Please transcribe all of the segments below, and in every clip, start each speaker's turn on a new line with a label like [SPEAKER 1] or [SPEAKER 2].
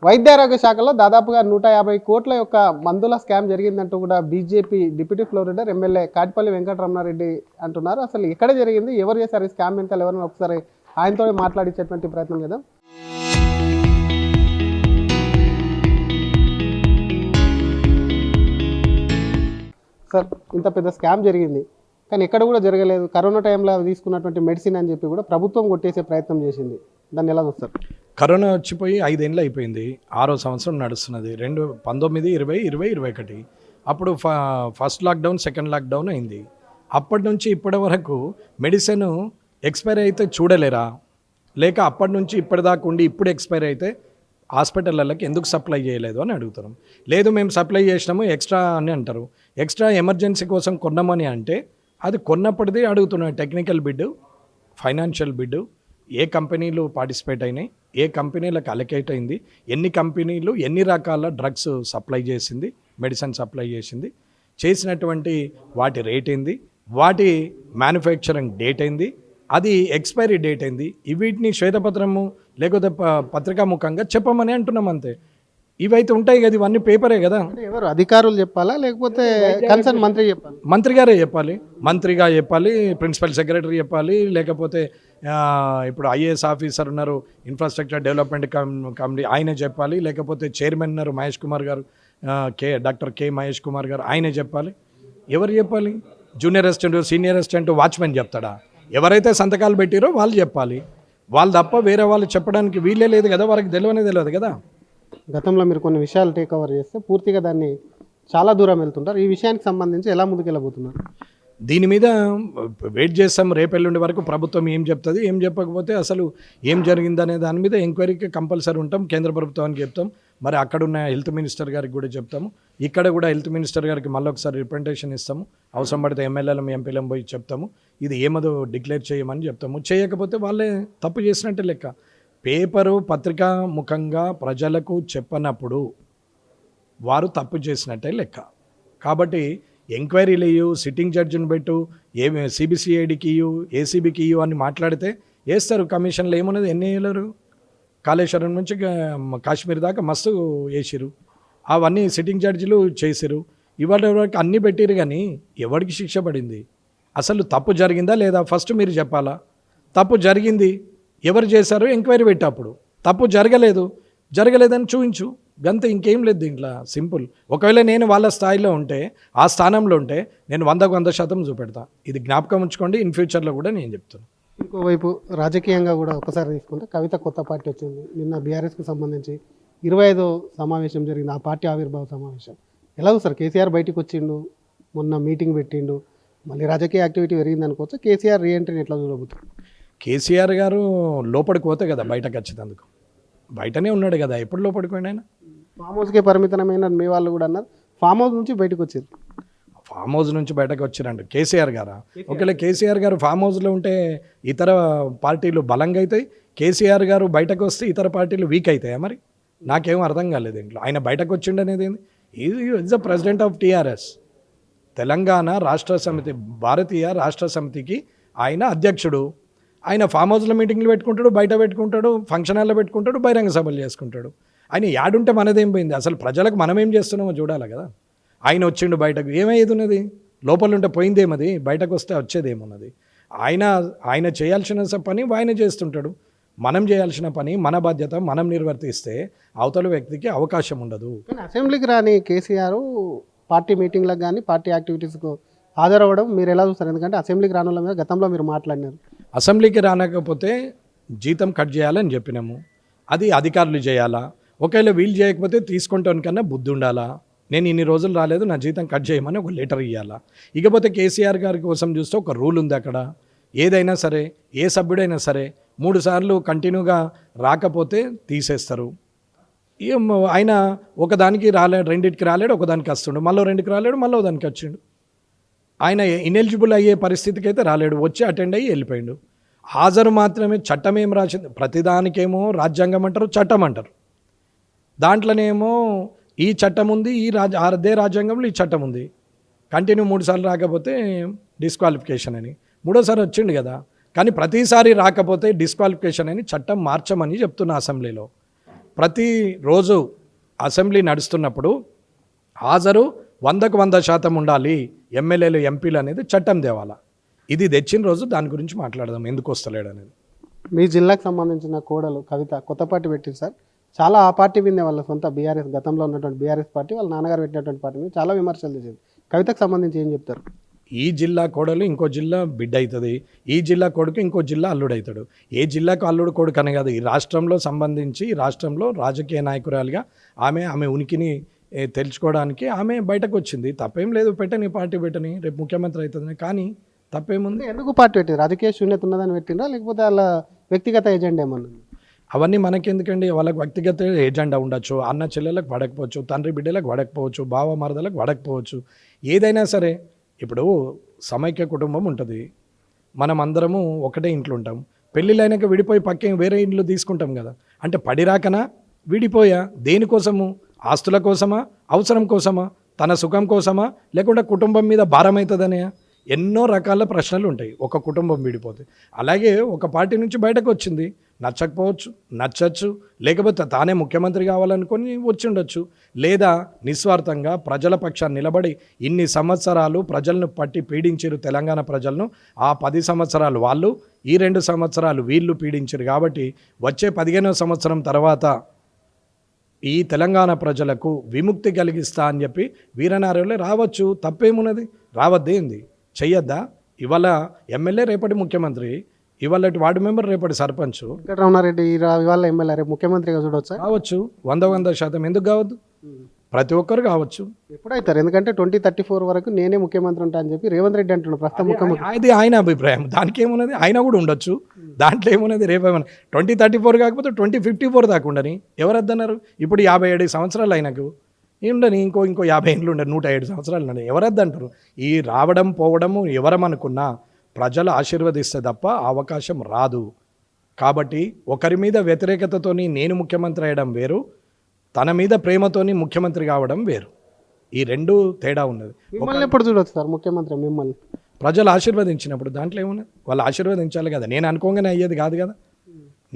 [SPEAKER 1] వైద్యారోగ్య శాఖలో దాదాపుగా 150 కోట్ల యొక్క మందుల స్కామ్ జరిగిందంటూ కూడా BJP deputy floor leader MLA Katipalli Venkata Ramana Reddy అంటున్నారు. అసలు ఎక్కడ జరిగింది, ఎవరు చేశారు ఈ స్కామ్ వెనకాల ఎవరైనా ఒకసారి ఆయనతో మాట్లాడించేటువంటి ప్రయత్నం చేద్దాం. సార్, ఇంత పెద్ద స్కామ్ జరిగింది కానీ ఎక్కడ కూడా జరగలేదు. కరోనా టైంలో తీసుకున్నటువంటి మెడిసిన్ అని చెప్పి కూడా ప్రభుత్వం కొట్టేసే ప్రయత్నం చేసింది. దాన్ని ఎలా చూస్తారు?
[SPEAKER 2] కరోనా వచ్చిపోయి 5 ఏళ్ళు అయిపోయింది, 6వ సంవత్సరం నడుస్తున్నది. 2019, 20, 20, 21 అప్పుడు ఫస్ట్ లాక్డౌన్, సెకండ్ లాక్డౌన్ అయింది. అప్పటి నుంచి ఇప్పటి వరకు మెడిసిన్ ఎక్స్పైర్ అయితే చూడలేరా, లేక అప్పటి నుంచి ఇప్పటిదాకా ఉండి ఇప్పుడు ఎక్స్పైర్ అయితే హాస్పిటళ్ళకి ఎందుకు సప్లై చేయలేదు అని అడుగుతారు. లేదు మేము సప్లై చేసినాము ఎక్స్ట్రా అని అంటారు. ఎక్స్ట్రా ఎమర్జెన్సీ కోసం కొన్నామని అంటే అది కొన్నప్పటిది అడుగుతున్నారు. టెక్నికల్ బిడ్, ఫైనాన్షియల్ బిడ్, ఏ కంపెనీలు పార్టిసిపేట్ అయినాయి, ఏ కంపెనీలకు అలొకేట్ అయింది, ఎన్ని కంపెనీలు ఎన్ని రకాల డ్రగ్స్ సప్లై చేసింది, మెడిసిన్ సప్లై చేసింది, చేసినటువంటి వాటి రేట్ ఏంది, వాటి మ్యానుఫ్యాక్చరింగ్ డేట్ ఏంది, అది ఎక్స్పైరీ డేట్ ఏంది, వీటిని శ్వేతపత్రము లేకపోతే పత్రికాముఖంగా చెప్పమని అంటున్నాం అంతే. ఇవైతే ఉంటాయి కదా, ఇవన్నీ పేపరే కదా.
[SPEAKER 1] ఎవరు అధికారులు చెప్పాలా లేకపోతే కన్సర్న్ మంత్రి చెప్పాలి?
[SPEAKER 2] మంత్రి గారే చెప్పాలి, మంత్రిగా చెప్పాలి, ప్రిన్సిపల్ సెక్రటరీ చెప్పాలి, లేకపోతే ఇప్పుడు ఐఏఎస్ ఆఫీసర్ ఉన్నారు, ఇన్ఫ్రాస్ట్రక్చర్ డెవలప్మెంట్ కమిటీ ఆయన చెప్పాలి, లేకపోతే చైర్మన్ ఉన్నారు మహేష్ కుమార్ గారు, డాక్టర్ కె మహేష్ కుమార్ గారు, ఆయన చెప్పాలి. ఎవరు చెప్పాలి? Junior assistant, senior assistant, watchman చెప్తాడా? ఎవరైతే సంతకాలు పెట్టిరో వాళ్ళు చెప్పాలి. వాళ్ళు తప్ప వేరే వాళ్ళు చెప్పడానికి వీళ్ళే లేదు కదా, వారికి తెలియదు కదా.
[SPEAKER 1] గతంలో మీరు కొన్ని విషయాలు టేక్ ఓవర్ చేస్తే పూర్తిగా దాన్ని చాలా దూరం వెళ్తుంటారు. ఈ విషయానికి సంబంధించి ఎలా ముందుకెళ్ళబోతున్నారు?
[SPEAKER 2] దీని మీద వెయిట్ చేస్తాం. రేపెల్లుండి వరకు ప్రభుత్వం ఏం చెప్తుంది, ఏం చెప్పకపోతే అసలు ఏం జరిగిందనే దాని మీద ఎంక్వైరీకి కంపల్సరీ ఉంటాం. కేంద్ర ప్రభుత్వానికి చెప్తాం, మరి అక్కడున్న హెల్త్ మినిస్టర్ గారికి కూడా చెప్తాము. ఇక్కడ కూడా హెల్త్ మినిస్టర్ గారికి మళ్ళీ ఒకసారి రిప్రజెంటేషన్ ఇస్తాము. అవసరం పడితే ఎమ్మెల్యేలం, ఎంపీలం పోయి చెప్తాము. ఇది ఏమదో డిక్లేర్ చేయమని చెప్తాము. చేయకపోతే వాళ్ళే తప్పు చేసినట్టే లెక్క. పేపరు పత్రికా ముఖంగా ప్రజలకు చెప్పనప్పుడు వారు తప్పు చేసినట్టే లెక్క. కాబట్టి ఎంక్వైరీలు ఇయ్యు, సిట్టింగ్ జడ్జిని పెట్టు, సిబిసిఐడికి ఇయ్యు, ఏసీబీకి ఇయ్యు అని మాట్లాడితే వేస్తారు. కమిషన్లు ఏమున్నది, ఎన్ని వేయలేరు. కాళేశ్వరం నుంచి కాశ్మీర్ దాకా మస్తు వేసిరు, అవన్నీ సిట్టింగ్ జడ్జిలు చేసిరు. ఇవాళ వరకు అన్నీ పెట్టిరు కానీ ఎవరికి శిక్ష పడింది? అసలు తప్పు జరిగిందా లేదా ఫస్ట్ మీరు చెప్పాలా. తప్పు జరిగింది, ఎవరు చేశారో ఎంక్వైరీ పెట్టప్పుడు. తప్పు జరగలేదని చూపించు, గంత ఇంకేం లేదు దీంట్లో. సింపుల్. ఒకవేళ నేను వాళ్ళ స్థాయిలో ఉంటే, ఆ స్థానంలో ఉంటే నేను 100% చూపెడతా. ఇది జ్ఞాపకం ఉంచుకోండి, ఇన్ ఫ్యూచర్లో కూడా నేను చెప్తాను.
[SPEAKER 1] ఇంకోవైపు రాజకీయంగా కూడా ఒకసారి తీసుకుంటే కవిత కొత్త పార్టీ వచ్చింది. నిన్న బీఆర్ఎస్కి సంబంధించి 25వ సమావేశం జరిగింది, ఆ పార్టీ ఆవిర్భావ సమావేశం. ఎలా చూస్తారు? కేసీఆర్ బయటికి వచ్చిండు, మొన్న మీటింగ్ పెట్టిండు, మళ్ళీ రాజకీయ యాక్టివిటీ పెరిగింది అనుకోవచ్చు. కేసీఆర్ రీఎంట్రీని ఎట్లా చూడబోతుంది?
[SPEAKER 2] కేసీఆర్ గారు లోపలికి పోతే కదా బయటకు వచ్చేందుకు, బయటనే ఉన్నాడు కదా. ఎప్పుడు లోపలికి పోయిన ఆయన?
[SPEAKER 1] ఫామ్ హౌస్కే పరిమితమైన మీ వాళ్ళు కూడా అన్నారు. ఫామ్ హౌస్ నుంచి బయటకు వచ్చారు.
[SPEAKER 2] ఫామ్ హౌస్ నుంచి బయటకు వచ్చిరండి కేసీఆర్ గారా? ఒకవేళ కేసీఆర్ గారు ఫామ్ హౌస్లో ఉంటే ఇతర పార్టీలు బలంగా అవుతాయి, కేసీఆర్ గారు బయటకు వస్తే ఇతర పార్టీలు వీక్ అవుతాయా? మరి నాకేం అర్థం కాలేదు ఇంట్లో. ఆయన బయటకు వచ్చిండు అనేది ఏంది? Is the president of TRS, Telangana రాష్ట్ర సమితి, భారతీయ రాష్ట్ర సమితికి ఆయన అధ్యక్షుడు. ఆయన ఫామ్ హౌస్లో మీటింగ్లు పెట్టుకుంటాడు, బయట పెట్టుకుంటాడు, ఫంక్షన్ హాల్లో పెట్టుకుంటాడు, బహిరంగ సభలు చేసుకుంటాడు. ఆయన యాడుంటే మనదేం పోయింది? అసలు ప్రజలకు మనం ఏం చేస్తున్నామో చూడాలి కదా. ఆయన వచ్చిండు బయటకు, ఏమయ్యేది ఉన్నది? లోపల ఉంటే పోయిందేమది, బయటకు వస్తే వచ్చేదేమున్నది? ఆయన చేయాల్సిన పని ఆయన చేస్తుంటాడు. మనం చేయాల్సిన పని, మన బాధ్యత మనం నిర్వర్తిస్తే అవతల వ్యక్తికి అవకాశం ఉండదు.
[SPEAKER 1] కానీ అసెంబ్లీకి రాని కేసీఆర్ పార్టీ మీటింగ్లకు కానీ పార్టీ యాక్టివిటీస్కు హాజరవ్వడం మీరు ఎలా చూస్తారు? ఎందుకంటే అసెంబ్లీకి రాని వాళ్ళ మీద గతంలో మీరు మాట్లాడినారు.
[SPEAKER 2] అసెంబ్లీకి రానకపోతే జీతం కట్ చేయాలని చెప్పినాము, అది అధికారులు చేయాలా? ఒకవేళ వీళ్ళు చేయకపోతే తీసుకుంటానికన్నా బుద్ధి ఉండాలా? నేను ఇన్ని రోజులు రాలేదు, నా జీతం కట్ చేయమని ఒక లెటర్ ఇవ్వాలా? ఇకపోతే కేసీఆర్ గారి కోసం చూస్తే ఒక రూల్ ఉంది అక్కడ. ఏదైనా సరే, ఏ సభ్యుడైనా సరే 3 సార్లు కంటిన్యూగా రాకపోతే తీసేస్తారు. ఆయన ఒకదానికి రాలేడు, రెండింటికి రాలేడు, ఒకదానికి వస్తుండు, మళ్ళీ 2కి రాలేడు, మళ్ళీ దానికి వచ్చిండు. ఆయన ఇనెలిజిబుల్ అయ్యే పరిస్థితికి అయితే రాలేడు, వచ్చి అటెండ్ అయ్యి వెళ్ళిపోయిండు. హాజరు మాత్రమే. చట్టం ఏం రాసింది? ప్రతిదానికేమో రాజ్యాంగం అంటారు, చట్టం అంటారు. దాంట్లోనేమో ఈ చట్టం ఉంది, అదే రాజ్యాంగంలో ఈ చట్టం ఉంది. కంటిన్యూ 3 సార్లు రాకపోతే డిస్క్వాలిఫికేషన్ అని. 3వ వచ్చిండు కదా, కానీ ప్రతిసారి రాకపోతే డిస్క్వాలిఫికేషన్ అని చట్టం మార్చమని చెప్తున్నా అసెంబ్లీలో. ప్రతిరోజు అసెంబ్లీ నడుస్తున్నప్పుడు హాజరు 100% ఉండాలి ఎమ్మెల్యేలు ఎంపీలు అనేది చట్టం తేవాలా. ఇది తెచ్చిన రోజు దాని గురించి మాట్లాడదాం, ఎందుకు వస్తలేడు అనేది.
[SPEAKER 1] మీ జిల్లాకు సంబంధించిన కోడలు కవిత కొత్త పార్టీ పెట్టింది సార్. చాలా ఆ పార్టీ విన్నే వాళ్ళ సొంత బీఆర్ఎస్, గతంలో ఉన్నటువంటి బీఆర్ఎస్ పార్టీ వాళ్ళ నాన్నగారు పెట్టినటువంటి పార్టీని చాలా విమర్శలు చేసింది. కవితకు సంబంధించి ఏం చెప్తారు?
[SPEAKER 2] ఈ జిల్లా కోడలు ఇంకో జిల్లా బిడ్డ అవుతుంది, ఈ జిల్లా కొడుకు ఇంకో జిల్లా అల్లుడు అవుతాడు. ఏ జిల్లాకు అల్లుడు కొడుకు అని కాదు, ఈ రాష్ట్రంలో సంబంధించి ఈ రాష్ట్రంలో రాజకీయ నాయకురాలుగా ఆమె ఉనికిని తెలుసుకోవడానికి ఆమె బయటకు వచ్చింది. తప్పేం లేదు, పెట్టని పార్టీ పెట్టని, రేపు ముఖ్యమంత్రి అవుతుందని. కానీ తప్పేముంది?
[SPEAKER 1] ఎందుకు పార్టీ పెట్టింది? రాజకీయ శూన్యత ఉన్నదని పెట్టిండ్రా, లేకపోతే వాళ్ళ వ్యక్తిగత ఎజెండా ఏమన్నా?
[SPEAKER 2] అవన్నీ మనకెందుకండి. వాళ్ళకి వ్యక్తిగత ఎజెండా ఉండొచ్చు, అన్న చెల్లెలకు పడకపోవచ్చు, తండ్రి బిడ్డలకు పడకపోవచ్చు, బావ మరదలకు పడకపోవచ్చు, ఏదైనా సరే. ఇప్పుడు సమైక్య కుటుంబం ఉంటుంది, మనం అందరము ఒకటే ఇంట్లో ఉంటాం. పెళ్ళిళ్ళైనాక విడిపోయి పక్కే వేరే ఇంట్లో తీసుకుంటాం కదా. అంటే పడిరాకనా విడిపోయా? దేనికోసము? ఆస్తుల కోసమా, అవసరం కోసమా, తన సుఖం కోసమా, లేకుంటే కుటుంబం మీద భారం అవుతుందనే? ఎన్నో రకాల ప్రశ్నలు ఉంటాయి ఒక కుటుంబం విడిపోతే. అలాగే ఒక పార్టీ నుంచి బయటకు వచ్చింది, నచ్చకపోవచ్చు, నచ్చచ్చు, లేకపోతే తానే ముఖ్యమంత్రి కావాలనుకొని వచ్చి ఉండొచ్చు, లేదా నిస్వార్థంగా ప్రజల పక్షాన్ని నిలబడి ఇన్ని సంవత్సరాలు ప్రజలను పట్టి పీడించారు తెలంగాణ ప్రజలను. ఆ 10 సంవత్సరాలు వాళ్ళు, ఈ 2 సంవత్సరాలు వీళ్ళు పీడించారు. కాబట్టి వచ్చే 15వ సంవత్సరం తర్వాత ఈ తెలంగాణ ప్రజలకు విముక్తి కలిగిస్తా అని చెప్పి వీరనారాయణలే రావచ్చు. తప్పేమున్నది? రావద్దేంది? చెయ్యొద్దా? ఇవాళ ఎమ్మెల్యే రేపటి ముఖ్యమంత్రి, ఇవాళ వార్డు మెంబర్ రేపటి సర్పంచ్.
[SPEAKER 1] వెంకటరమణారెడ్డి ఇవాళ ఎమ్మెల్యే, రేపు ముఖ్యమంత్రిగా చూడవచ్చా?
[SPEAKER 2] కావచ్చు, 100% ఎందుకు కావద్దు? ప్రతి ఒక్కరు కావచ్చు.
[SPEAKER 1] ఎప్పుడైతారు? ఎందుకంటే 2034 వరకు నేనే ముఖ్యమంత్రి ఉంటా అని చెప్పి రేవంత్ రెడ్డి అంటున్నాడు, ప్రస్తుతం ముఖ్యమంత్రి.
[SPEAKER 2] అది ఆయన అభిప్రాయం, దానికి ఏమున్నది? ఆయన కూడా ఉండొచ్చు, దాంట్లో ఏమున్నది? రేపేమన్నా 2034 కాకపోతే 2054 దాకా ఉండని ఎవరు వద్దన్నారు? ఇప్పుడు 57 సంవత్సరాలు ఆయనకు ఉండని, ఇంకో 50 ఏళ్ళు ఉండని, 107 సంవత్సరాలు ఉండని, ఎవరద్దంటారు? ఈ రావడం పోవడము ఎవరమనుకున్నా ప్రజలు ఆశీర్వదిస్తే తప్ప అవకాశం రాదు. కాబట్టి ఒకరి మీద వ్యతిరేకతతోని నేను ముఖ్యమంత్రి అయ్యడం వేరు, తన మీద ప్రేమతోని ముఖ్యమంత్రి కావడం వేరు. ఈ 2 తేడా ఉన్నది.
[SPEAKER 1] మిమ్మల్ని ఎప్పుడు చూడవచ్చు సార్ ముఖ్యమంత్రి? మిమ్మల్ని
[SPEAKER 2] ప్రజలు ఆశీర్వదించినప్పుడు దాంట్లో ఏమున్నది? వాళ్ళు ఆశీర్వదించాలి కదా. నేను అనుకోగానే అయ్యేది కాదు కదా.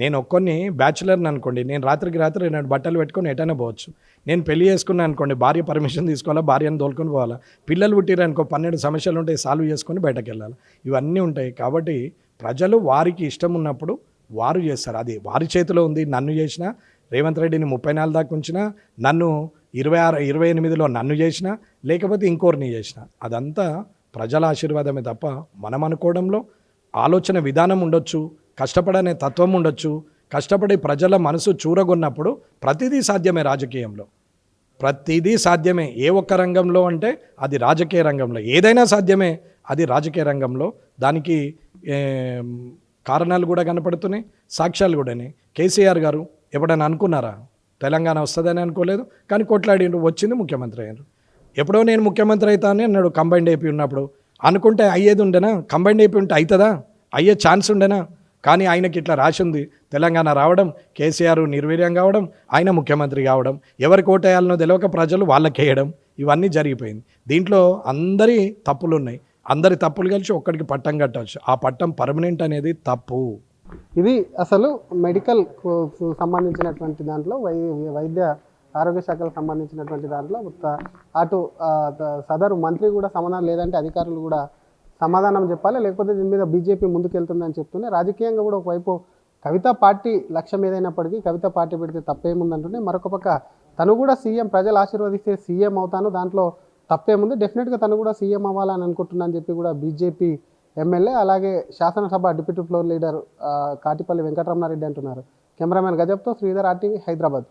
[SPEAKER 2] నేను ఒక్కొని బ్యాచులర్ని అనుకోండి, నేను రాత్రికి రాత్రి 2 బట్టలు పెట్టుకొని ఎటైనా పోవచ్చు. నేను పెళ్లి చేసుకున్నాను అనుకోండి, భార్య పర్మిషన్ తీసుకోవాలా, భార్యను తోలుకొని పోవాలా. పిల్లలు పుట్టిరనుకో 12 సమస్యలు ఉంటాయి, సాల్వ్ చేసుకొని బయటకు వెళ్ళాలి. ఇవన్నీ ఉంటాయి. కాబట్టి ప్రజలు వారికి ఇష్టం ఉన్నప్పుడు వారు చేస్తారు. అది వారి చేతిలో ఉంది. నన్ను చేసినా, రేవంత్ రెడ్డిని 34 దాకా ఉంచినా, నన్ను 28లో నన్ను చేసినా, లేకపోతే ఇంకోరిని చేసినా, అదంతా ప్రజల ఆశీర్వాదమే తప్ప మనం అనుకోవడంలో ఆలోచన విధానం ఉండొచ్చు, కష్టపడనే తత్వం ఉండొచ్చు. కష్టపడి ప్రజల మనసు చూరగొన్నప్పుడు ప్రతిదీ సాధ్యమే. రాజకీయంలో ప్రతిదీ సాధ్యమే. ఏ ఒక్క రంగంలో అంటే అది రాజకీయ రంగంలో, ఏదైనా సాధ్యమే అది రాజకీయ రంగంలో. దానికి కారణాలు కూడా కనపడుతున్నాయి, సాక్ష్యాలు కూడానే. కేసీఆర్ గారు ఎప్పుడైనా అనుకున్నారా తెలంగాణ వస్తుందని? అనుకోలేదు, కానీ కొట్లాడిండు, వచ్చింది, ముఖ్యమంత్రి అయ్యారు. ఎప్పుడో నేను ముఖ్యమంత్రి అవుతానని అన్నాడు కంబైన్డ్ ఏపీ ఉన్నప్పుడు. అనుకుంటే అయ్యేది ఉండేనా? కంబైన్డ్ ఏపీ ఉంటే అవుతుందా? అయ్యే ఛాన్స్ ఉండేనా? కానీ ఆయనకి ఇట్లా రాసింది, తెలంగాణ రావడం, కేసీఆర్ నిర్వీర్యం కావడం, ఆయన ముఖ్యమంత్రి కావడం, ఎవరికి ఓటేయాలనో తెలియక ప్రజలు వాళ్ళకేయడం, ఇవన్నీ జరిగిపోయింది. దీంట్లో అందరి తప్పులు ఉన్నాయి. అందరి తప్పులు కలిసి ఒక్కడికి పట్టం కట్టవచ్చు. ఆ పట్టం పర్మనెంట్ అనేది తప్పు.
[SPEAKER 1] ఇది అసలు మెడికల్ సంబంధించినటువంటి దాంట్లో, వైద్య ఆరోగ్య శాఖకు సంబంధించినటువంటి దాంట్లో అటు సదరు మంత్రి కూడా సమాధానం లేదంటే అధికారులు కూడా సమాధానం చెప్పాలి, లేకపోతే దీని మీద బీజేపీ ముందుకెళ్తుందని చెప్తూనే రాజకీయంగా కూడా ఒకవైపు కవిత పార్టీ లక్ష్యం ఏదైనప్పటికీ కవిత పార్టీ పెడితే తప్పేముందంటూనే, మరొక పక్క తను కూడా సీఎం, ప్రజలు ఆశీర్వదిస్తే సీఎం అవుతాను, దాంట్లో తప్పేముంది, డెఫినెట్గా తను కూడా సీఎం అవ్వాలని అనుకుంటున్నాను చెప్పి కూడా బీజేపీ ఎమ్మెల్యే, అలాగే శాసనసభ deputy floor leader Katipalli Venkata Ramana Reddy అంటున్నారు. కెమెరామెన్ గజబ్తో శ్రీధర్, RTV, హైదరాబాద్.